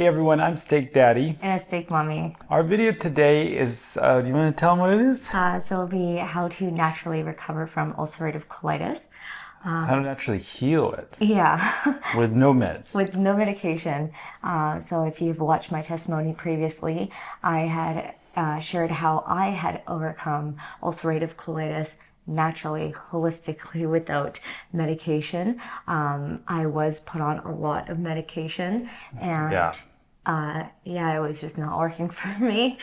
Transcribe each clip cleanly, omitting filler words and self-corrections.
Hey everyone, I'm Steak Daddy. And a steak mommy. Our video today is, do you want to tell them what it is? So it'll be how to naturally recover from ulcerative colitis. How to naturally heal it Yeah, with no meds. with no medication. So if you've watched my testimony previously, I had shared how I had overcome ulcerative colitis naturally, holistically, without medication. I was put on a lot of medication, and it was just not working for me.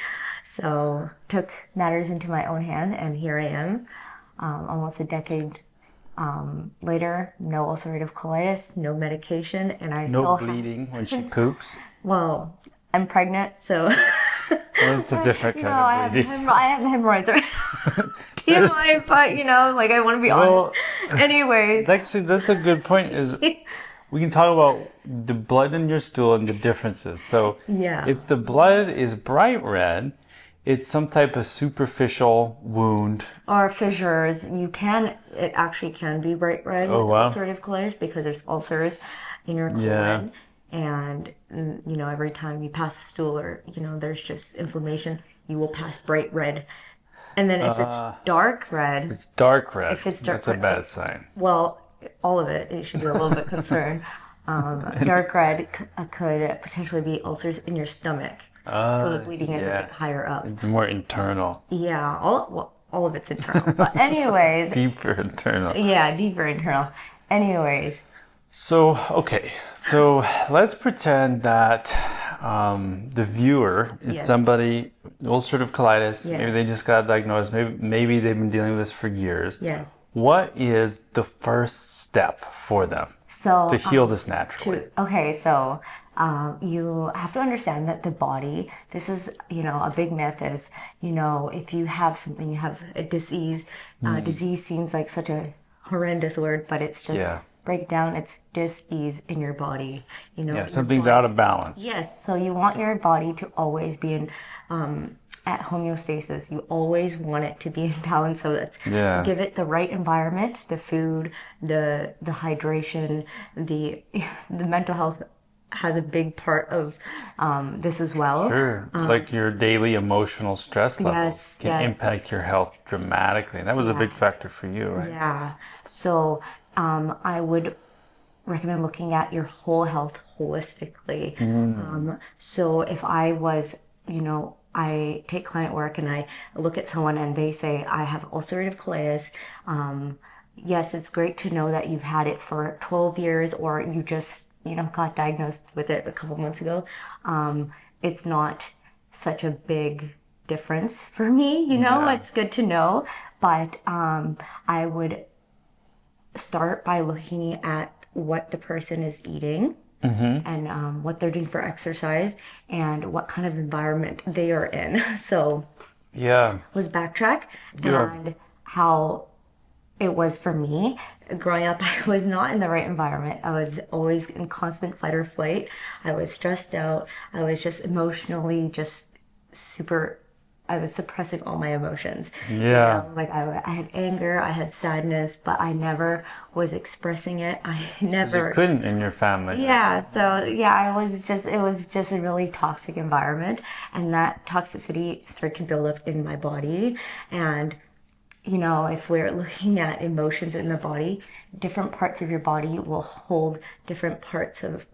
So took matters into my own hand, and here I am, almost a decade later. No ulcerative colitis, no medication, and I No still bleeding when she poops. well, I'm pregnant, so Well, it's a different kind of bleeding. I have hemorrhoids. TMI, but I want to be honest. Anyways, Actually, that's a good point. Is we can talk about the blood in your stool and the differences. So, Yeah. if the blood is bright red, it's some type of superficial wound. or fissures, it actually can be bright red Oh, with wow. ulcerative colitis because there's ulcers in your colon. Yeah. And, every time you pass a stool or, there's just inflammation, you will pass bright red. And then if it's dark red, It's dark red. If it's dark That's a red, bad sign. well, all of it, you should be a little bit concerned. Dark red could potentially be ulcers in your stomach. So the bleeding is a bit higher up. It's more internal, Yeah, all of it's internal. But anyways, deeper internal. yeah, deeper internal. Anyways, So, okay. So let's pretend that the viewer is Yes. somebody, ulcerative colitis, Yes. maybe they just got diagnosed, maybe they've been dealing with this for years. yes. What is the first step for them So to heal this naturally? you have to understand that the body, this is, a big myth is, if you have something, you have a disease. Disease seems like such a horrendous word, but it's just break down, it's dis-ease in your body. Yeah, something's out of balance. Yes, so you want your body to always be in at homeostasis. You always want it to be in balance. So that's give it the right environment, the food, the hydration, the mental health has a big part of this as well. Sure. Like your daily emotional stress levels can impact your health dramatically. That was a big factor for you, right? Yeah. So I would recommend looking at your whole health holistically. So if I was, I take client work and I look at someone and they say, I have ulcerative colitis. Yes, it's great to know that you've had it for 12 years or you just, got diagnosed with it a couple months ago. It's not such a big difference for me, it's good to know. But I would start by looking at what the person is eating and what they're doing for exercise and what kind of environment they are in. So let's backtrack and how it was for me. Growing up, I was not in the right environment. I was always in constant fight or flight. I was stressed out. I was just emotionally I was suppressing all my emotions. Yeah. I had anger, I had sadness, but I never was expressing it. I never. You couldn't in your family. Yeah. So it was just a really toxic environment, and that toxicity started to build up in my body. And if we're looking at emotions in the body, different parts of your body will hold different parts of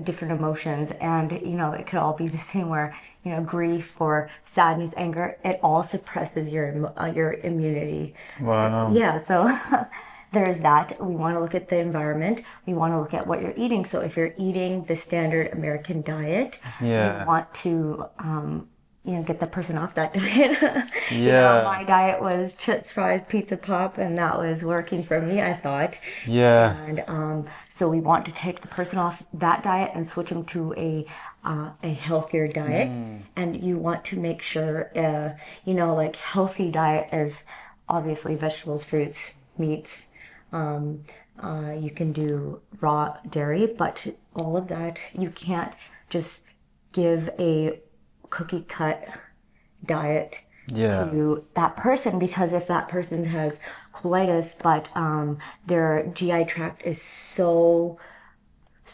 different emotions, and it could all be the same. Where grief or sadness, anger, it all suppresses your immunity. Wow. So there's that. We want to look at the environment. We want to look at what you're eating. So if you're eating the standard American diet, you want to get the person off that diet. My diet was chips, fries, pizza, pop, and that was working for me, I thought. And so we want to take the person off that diet and switch them to a healthier diet. And you want to make sure, healthy diet is obviously vegetables, fruits, meats. You can do raw dairy, but all of that, you can't just give a cookie cut diet to that person, because if that person has colitis but their GI tract is so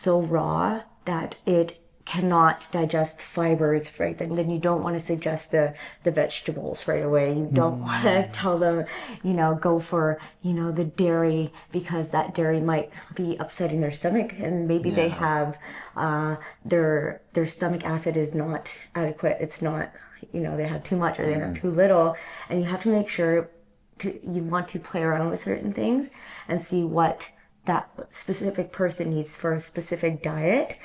raw that it cannot digest fibers, right, then you don't want to suggest the vegetables right away. You don't want to tell them, go for, the dairy, because that dairy might be upsetting their stomach, and maybe they have their stomach acid is not adequate. It's not, they have too much or they have too little, and you have to make sure you want to play around with certain things and see what that specific person needs for a specific diet.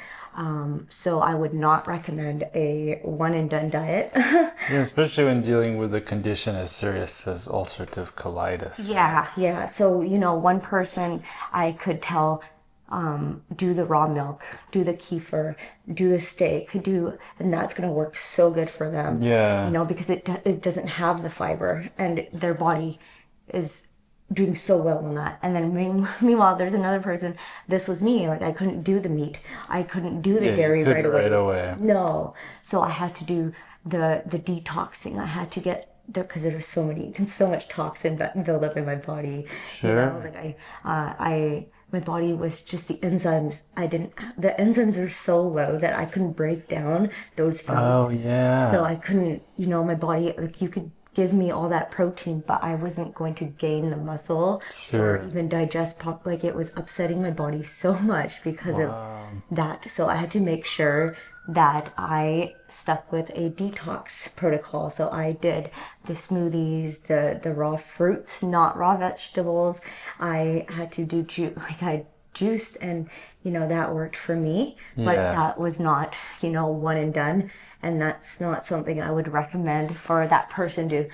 So I would not recommend a one and done diet. Yeah, especially when dealing with a condition as serious as ulcerative colitis. Yeah. So, one person I could tell, do the raw milk, do the kefir, do the steak, and that's going to work so good for them. Yeah. Because it doesn't have the fiber, and their body is doing so well on that. And then meanwhile, there's another person. This was me. Like, I couldn't do the meat. I couldn't do the dairy right away. No. So I had to do the detoxing. I had to get there because there's so much toxin built up in my body. Sure. My body was just the enzymes. The enzymes are so low that I couldn't break down those foods. Oh, yeah. So I couldn't, my body, like, you could give me all that protein, but I wasn't going to gain the muscle or even digest like, it was upsetting my body so much because of that. So I had to make sure that I stuck with a detox protocol. So I did the smoothies, the raw fruits, not raw vegetables. I had to do I juiced, and that worked for me, but that was not one and done, and that's not something I would recommend for that person to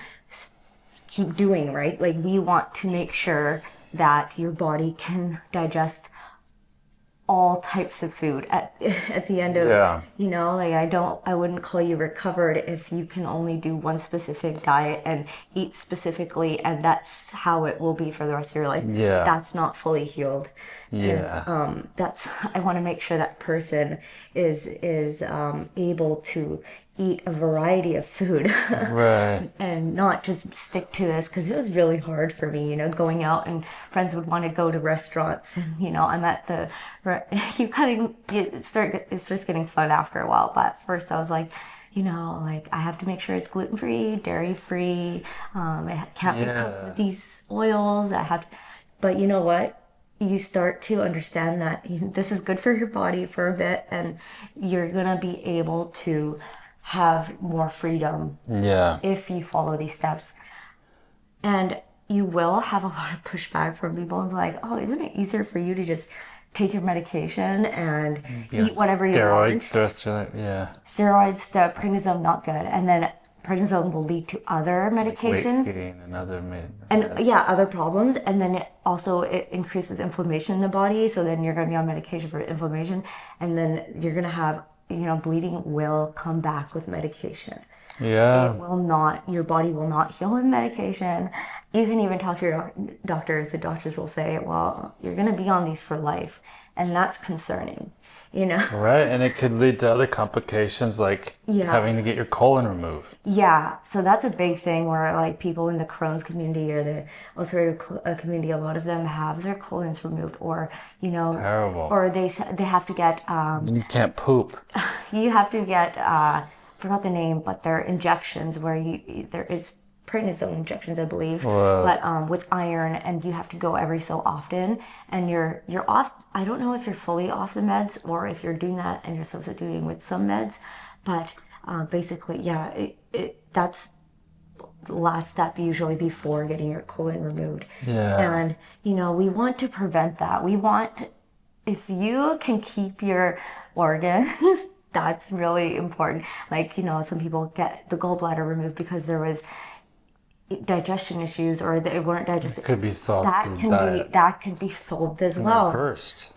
keep doing, right? Like, we want to make sure that your body can digest all types of food at the end of I wouldn't call you recovered if you can only do one specific diet and eat specifically, and that's how it will be for the rest of your life. That's not fully healed. And, I want to make sure that person is able to eat a variety of food and not just stick to this, because it was really hard for me, going out, and friends would want to go to restaurants, and I'm at the it starts getting fun after a while. But first I was like, I have to make sure it's gluten-free, dairy-free, it can't be cooked with these oils. But you know what? You start to understand that this is good for your body for a bit, and you're gonna be able to have more freedom if you follow these steps. And you will have a lot of pushback from people and be like, oh, isn't it easier for you to just take your medication and eat whatever you want? Steroids, the prednisone, not good. And then prednisone will lead to other medications. Like weight gain and other other problems. And then it increases inflammation in the body. So then you're going to be on medication for inflammation. And then you're going to have, bleeding will come back with medication. It will not, your body will not heal with medication. You can even talk to your doctors. The doctors will say, well, you're going to be on these for life. And that's concerning, Right, and it could lead to other complications like having to get your colon removed. Yeah, so that's a big thing where, like, people in the Crohn's community or the ulcerative community, a lot of them have their colons removed, or, terrible. Or they have to get... you can't poop. You have to get, forgot the name, but they're injections where it's prednisone injections, I believe, but with iron, and you have to go every so often, and you're off. I don't know if you're fully off the meds or if you're doing that and you're substituting with some meds, but basically, that's the last step usually before getting your colon removed. And we want to prevent that. If you can keep your organs, that's really important. Like, some people get the gallbladder removed because there was digestion issues, or they weren't digested. It could be solved through diet. That can be solved as well. Reversed.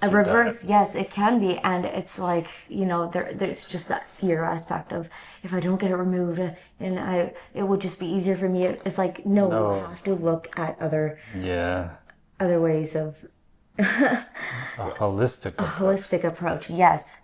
Yes, it can be. And it's like, there's just that fear aspect of, if I don't get it removed, and it would just be easier for me. It's like, no. We have to look at other ways of a holistic approach. Yes.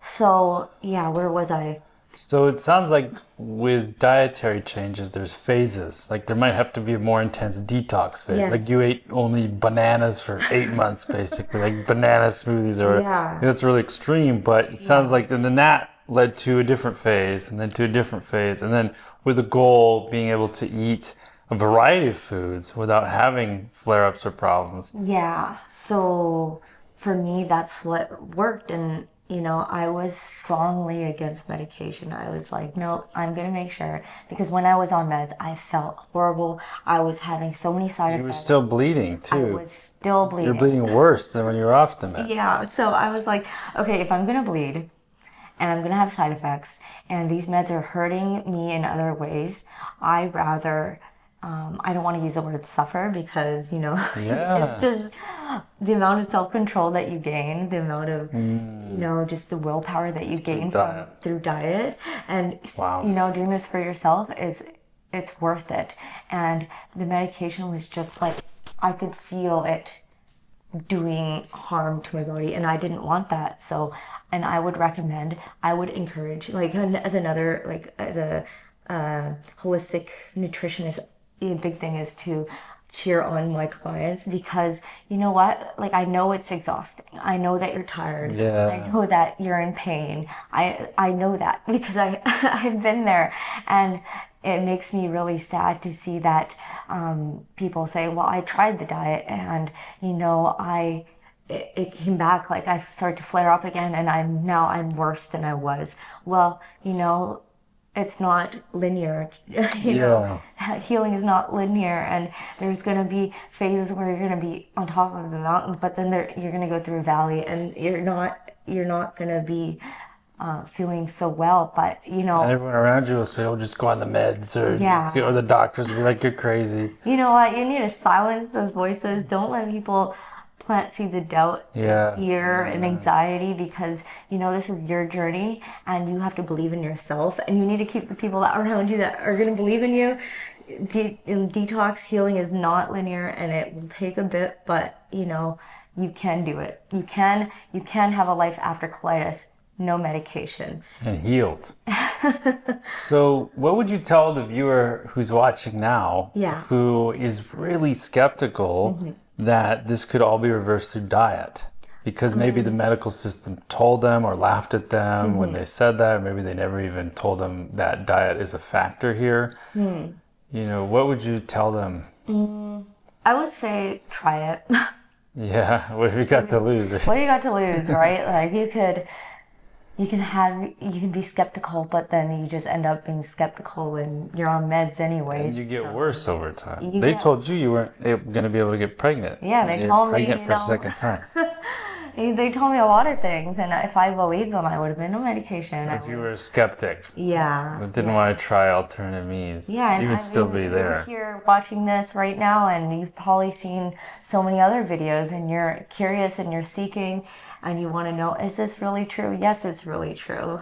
So where was I? So it sounds like with dietary changes, there's phases. Like, there might have to be a more intense detox phase. Like, you ate only bananas for 8 months, basically, like banana smoothies, or that's really extreme. But it sounds like, and then that led to a different phase, and then to a different phase, and then with the goal being able to eat a variety of foods without having flare-ups or problems. Yeah. So for me, that's what worked. And, you know, I was strongly against medication. I was like, no, I'm going to make sure. Because when I was on meds, I felt horrible. I was having so many side You were effects. still bleeding I too. was still bleeding. You're bleeding worse than when you were off the meds. Yeah. So I was like, okay, if I'm going to bleed and I'm going to have side effects and these meds are hurting me in other ways, I rather... I don't want to use the word suffer because, you know, Yeah. it's just the amount of self-control that you gain, the amount of, you know, just the willpower that you gain through diet. And, you know, doing this for yourself it's worth it. And the medication was just like, I could feel it doing harm to my body, and I didn't want that. So, and I would encourage, like, as a holistic nutritionist, a big thing is to cheer on my clients, because you know what, like, I know it's exhausting, I know that you're tired, I know that you're in pain, I know that because I've been there. And it makes me really sad to see that people say, well, I tried the diet and, you know, it came back, like I started to flare up again, and I'm worse than I was. Well, you know, it's not linear. You know, healing is not linear, and there's going to be phases where you're going to be on top of the mountain, but then you're going to go through a valley, and you're not going to be feeling so well. But you know, and everyone around you will say, "Oh, just go on the meds," or or the doctors will be like, "You're crazy." You know what? You need to silence those voices. Don't let people plant seeds of doubt, fear, and anxiety, because you know this is your journey, and you have to believe in yourself, and you need to keep the people that are around you that are going to believe in you. Detox healing is not linear, and it will take a bit, but you know, you can do it. You can have a life after colitis, no medication, and healed. So what would you tell the viewer who's watching now, who is really skeptical that this could all be reversed through diet? Because maybe the medical system told them or laughed at them when they said that, or maybe they never even told them that diet is a factor here. You know, what would you tell them? I would say try it. Yeah, what have you got to lose? What do you got to lose, right? Like, you can be skeptical, but then you just end up being skeptical and you're on meds anyways. And you get worse over time. They told you weren't going to be able to get pregnant. Yeah, they told me, pregnant for a second time. They told me a lot of things, and if I believed them, I would have been on medication. If you were a skeptic. Yeah. That didn't want to try alternative means. Yeah. You would still be there. If you're watching this right now and you've probably seen so many other videos and you're curious and you're seeking and you want to know, is this really true? Yes, it's really true.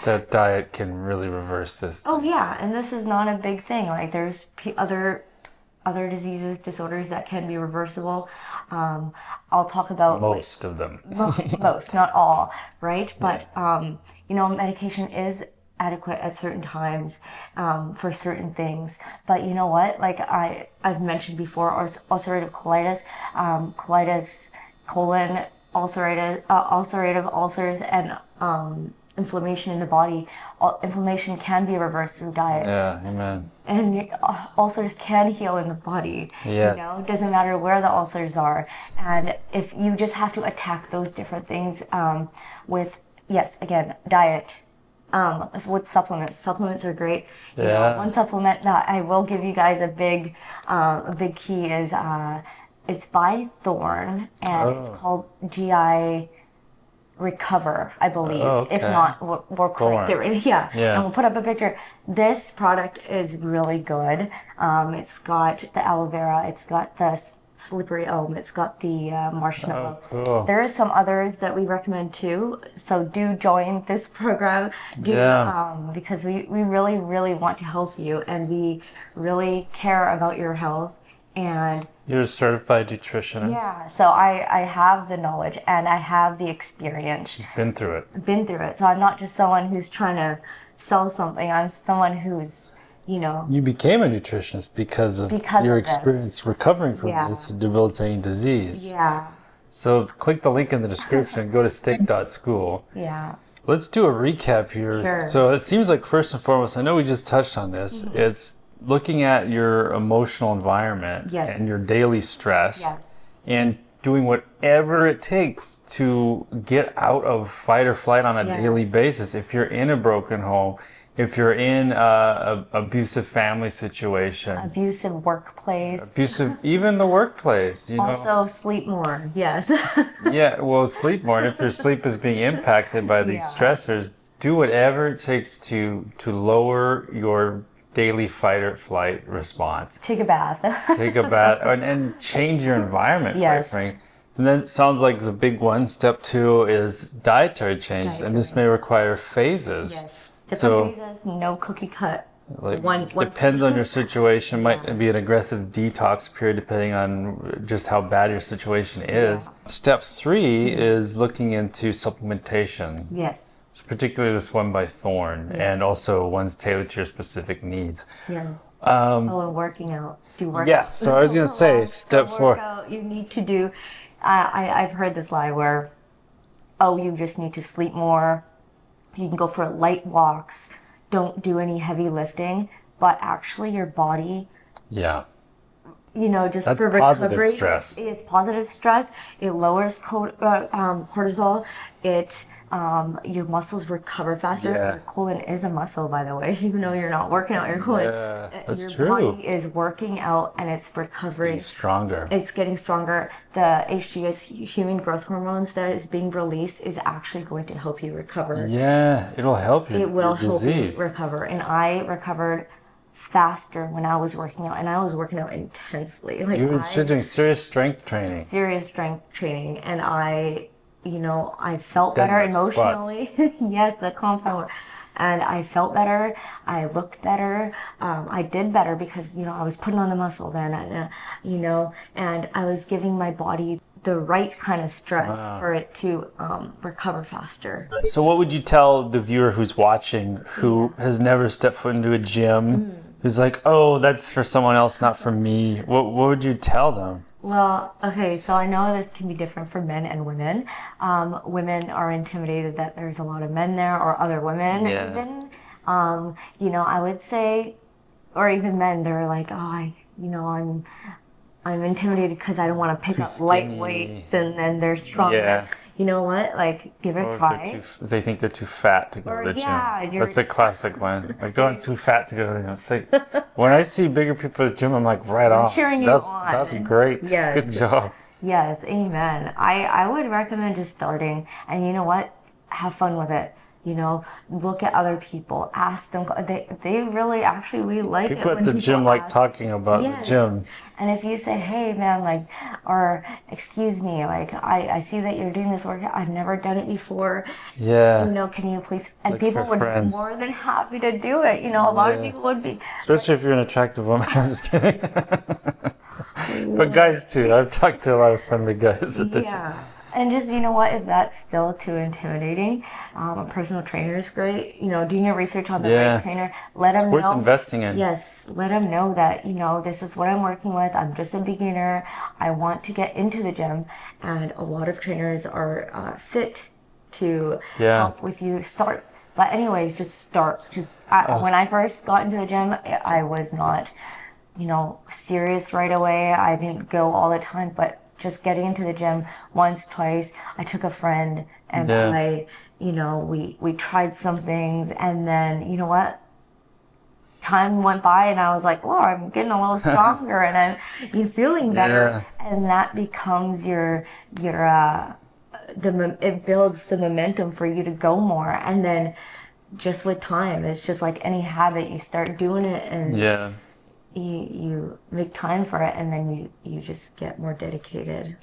That diet can really reverse this thing. Oh, yeah. And this is not a big thing. Like, there's other diseases, disorders that can be reversible. I'll talk about most of them. Most, not all, right? But you know, medication is adequate at certain times for certain things. But you know what? Like I've mentioned before, ulcerative colitis, colon, ulcerative ulcers, and inflammation in the body. Inflammation can be reversed through diet. Yeah, amen. And ulcers can heal in the body. Yes. You know, it doesn't matter where the ulcers are. And if you just have to attack those different things with, yes, again, diet. With supplements. Supplements are great. You know, one supplement that I will give you guys a big key is it's by Thorne, and it's called GI Recover, I believe. If not, we'll correct it. Right? Yeah. And we'll put up a picture. This product is really good. It's got the aloe vera. It's got the slippery elm. It's got the marshmallow. Cool. There are some others that we recommend too. So do join this program. Because we really, really want to help you, and we really care about your health. And you're a certified nutritionist. Yeah, so I have the knowledge and I have the experience. She's been through it. So I'm not just someone who's trying to sell something. I'm someone who's, you know. You became a nutritionist because of your experience recovering from this debilitating disease. Yeah. So click the link in the description, go to steak.school. Yeah. Let's do a recap here. Sure. So it seems like first and foremost, I know we just touched on this. It's looking at your emotional environment and your daily stress and doing whatever it takes to get out of fight or flight on a daily basis. If you're in a broken home, if you're in a abusive family situation, abusive workplace, even the workplace, also sleep more. Yes. Yeah, well, sleep more. And if your sleep is being impacted by these stressors, do whatever it takes to lower your daily fight or flight response. Take a bath. Take a bath and change your environment. Yes. Right? And then it sounds like the big one, step 2, is dietary changes. And this may require phases. Yes. Different phases, no cookie cut. Like depends on your situation. Might be an aggressive detox period depending on just how bad your situation is. Step 3 is looking into supplementation. Yes. So particularly this one by Thorne, and also ones tailored to your specific needs. Yes. And working out. Do work. Yes. So I was going to say step 4. Workout, you need to do. I've heard this lie where, you just need to sleep more. You can go for light walks. Don't do any heavy lifting, but actually your body, just that's for positive recovery, stress. It's positive stress. It lowers cortisol. It your muscles recover faster. Your colon is a muscle, by the way. Even though you're not working out your colon, that's your true. body is working out and it's recovering. Getting stronger. It's getting stronger. The HGH, human growth hormones, that is being released is actually going to help you recover. Yeah, it'll help you. It will help you recover. And I recovered faster when I was working out, and I was working out intensely. Like you were doing serious strength training. And I felt better emotionally. Yes, the compound. And I felt better. I looked better. I did better because, I was putting on the muscle then, and I was giving my body the right kind of stress for it to recover faster. So what would you tell the viewer who's watching who has never stepped foot into a gym, who's like, oh, that's for someone else, not for me? What would you tell them? Well, okay, so I know this can be different for men and women. Women are intimidated that there's a lot of men there, or other women even. I would say, or even men, they're like, I'm intimidated because I don't want to pick up light weights, and then they're strong. Yeah. You know what? Like, give it a try. They think they're too fat to go to the gym. That's a classic one. Like, I'm too fat to go to the gym. It's like, when I see bigger people at the gym, I'm like, right on. Cheering you on. That's great. Yes. Good job. Yes, amen. I would recommend just starting, and you know what? Have fun with it. Look at other people, ask them. They really actually, we like people it when at the people gym like ask. talking about the gym. And if you say, hey man, or excuse me, I see that you're doing this workout, I've never done it before. Yeah. Can you please? And people would be more than happy to do it. A lot of people would be. Especially if you're an attractive woman. I'm just kidding. But guys too. I've talked to a lot of friendly guys at the gym. And just, if that's still too intimidating, a personal trainer is great. Doing your research on the right trainer, let them know. It's worth investing in. Yes, let them know that, this is what I'm working with. I'm just a beginner. I want to get into the gym. And a lot of trainers are fit to help with you start. But anyways, just start. When I first got into the gym, I was not, serious right away. I didn't go all the time, but just getting into the gym once, twice. I took a friend and we tried some things, and then you know what? Time went by and I was like, "Whoa, I'm getting a little stronger and I'm feeling better." And that becomes it builds the momentum for you to go more. And then just with time, it's just like any habit, you start doing it and you make time for it, and then you just get more dedicated.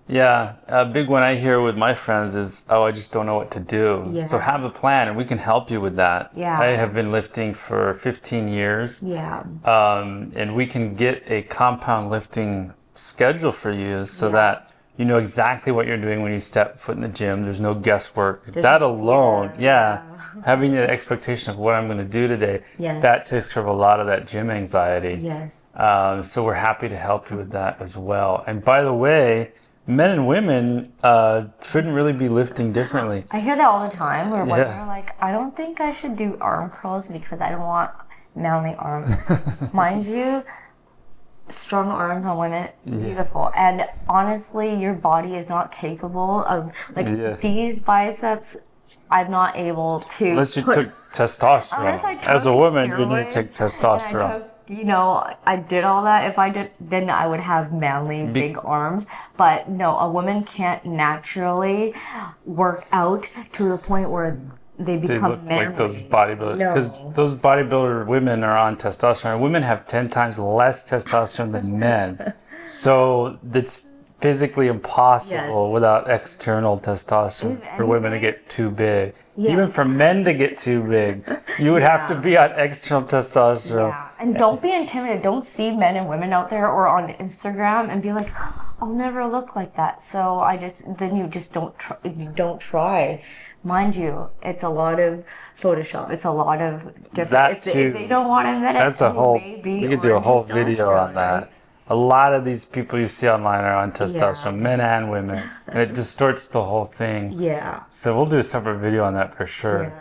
Yeah, a big one I hear with my friends is, I just don't know what to do. Yeah. So have a plan, and we can help you with that. Yeah. I have been lifting for 15 years. Yeah. And we can get a compound lifting schedule for you so that you know exactly what you're doing when you step foot in the gym. There's no guesswork. That alone, having the expectation of what I'm going to do today, that takes care of a lot of that gym anxiety. Yes. So we're happy to help you with that as well. And by the way, men and women shouldn't really be lifting differently. I hear that all the time where women are like, I don't think I should do arm curls because I don't want manly arms. Mind you, strong arms on women, beautiful. And honestly, your body is not capable of, like, these biceps, I'm not able to. Unless you took testosterone. Unless I took As a woman, you need to steroids take testosterone. I did all that. If I did, then I would have manly big arms. But no, a woman can't naturally work out to the point where they become look manly. like those bodybuilders. Because those bodybuilder women are on testosterone. Women have 10 times less testosterone than men. So it's physically impossible without external testosterone for women to get too big. Even for men to get too big, you would have to be on external testosterone. Yeah, and don't be intimidated. Don't see men and women out there or on Instagram and be like, I'll never look like that. So then you just don't try. Mind you, it's a lot of Photoshop. It's a lot of different. That too. If they don't want to admit it, we could do a whole video on that. Right? A lot of these people you see online are on testosterone, men and women, and it distorts the whole thing. Yeah. So we'll do a separate video on that for sure.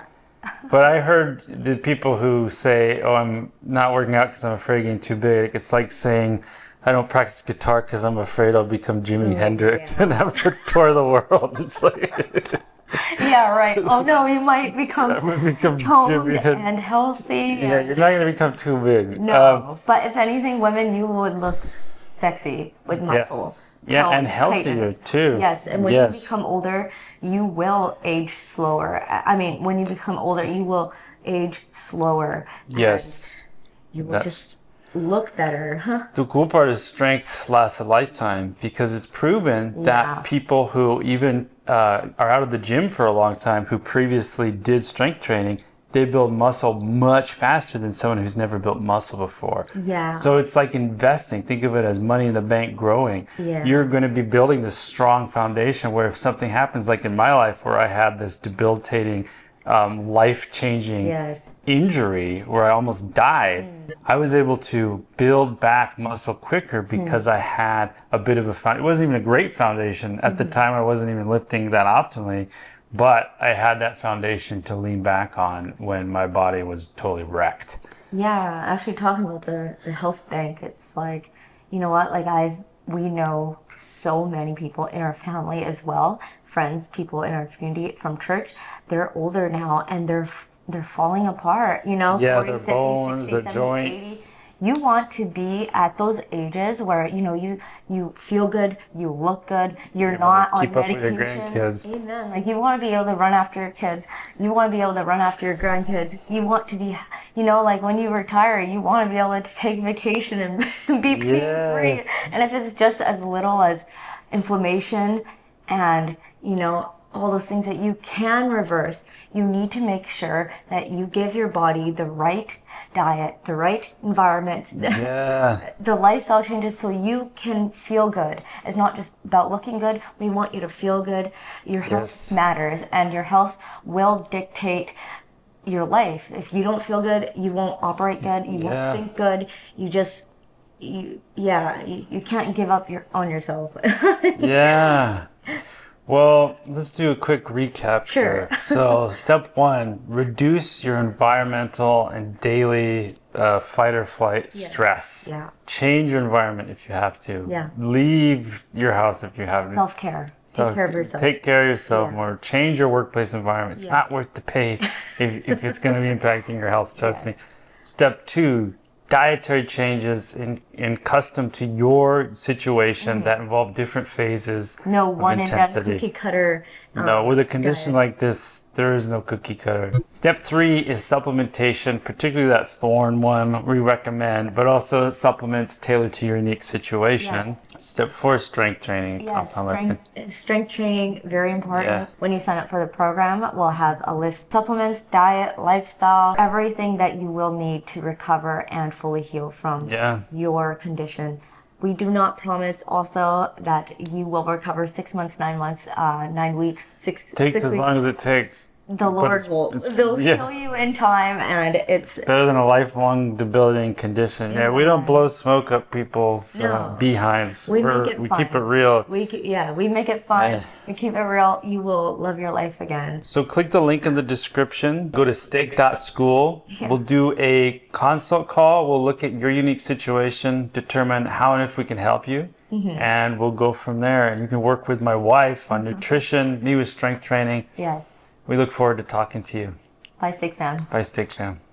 Yeah. But I heard the people who say, oh, I'm not working out because I'm afraid of getting too big. It's like saying, I don't practice guitar because I'm afraid I'll become Jimi Hendrix and have to tour the world. It's like... Yeah, right. Oh no, you might become toned and healthy. Yeah, you're not going to become too big. No, but if anything, women, you would look sexy with muscle. Yes. Yeah, and healthier too. Yes, and when you become older, you will age slower. I mean, when you become older, you will age slower. Yes. You will just look better. The cool part is strength lasts a lifetime because it's proven that people who even are out of the gym for a long time who previously did strength training, they build muscle much faster than someone who's never built muscle before. Yeah. So it's like investing. Think of it as money in the bank growing. Yeah. You're going to be building this strong foundation where if something happens, like in my life where I had this debilitating, life-changing injury where I almost died, I was able to build back muscle quicker because I had a bit of a foundation. It wasn't even a great foundation. At the time, I wasn't even lifting that optimally, but I had that foundation to lean back on when my body was totally wrecked. Yeah, actually talking about the health bank, it's like, you know what, like we know so many people in our family as well, friends, people in our community from church, they're older now and they're falling apart, 40, 50, bones, 60, 70, joints. 80. You want to be at those ages where, you feel good, you look good, you're not on medication. Keep up with your grandkids. Amen. Like you want to be able to run after your kids. You want to be able to run after your grandkids. You want to be, like when you retire, you want to be able to take vacation and be pain-free. And if it's just as little as inflammation and, all those things that you can reverse, you need to make sure that you give your body the right diet, the right environment, the lifestyle changes so you can feel good. It's not just about looking good. We want you to feel good. Your health matters, and your health will dictate your life. If you don't feel good, you won't operate good. You won't think good. You just, you can't give up on yourself. Well, let's do a quick recap here. So, step 1, reduce your environmental and daily fight or flight stress. Yeah. Change your environment if you have to. Yeah. Leave your house if you have to. Self-care. Take care of yourself. Take care of yourself more. Change your workplace environment. It's not worth the pay if it's going to be impacting your health, trust me. Step 2, dietary changes in custom to your situation that involve different phases of one intensity. and done cookie cutter. No, with a condition like this, there is no cookie cutter. Step 3 is supplementation, particularly that thorn one we recommend, but also supplements tailored to your unique situation. Step 4 is strength training. Strength training, very important. When you sign up for the program, we'll have a list of supplements, diet, lifestyle, everything that you will need to recover and fully heal from your condition. We do not promise also that you will recover 6 months, 9 months, 9 weeks, 6 takes weeks. As long as it takes. the Lord will heal you in time, and it's better than a lifelong debilitating condition. Yeah, we don't blow smoke up people's behinds. We make it fun. We keep it real. We make it fun. We keep it real. You will love your life again. So click the link in the description. Go to steak.school. We'll do a consult call. We'll look at your unique situation, determine how and if we can help you. And we'll go from there. And you can work with my wife on nutrition, me with strength training. Yes. We look forward to talking to you. Bye, Steak Fam. Bye, Steak Fam.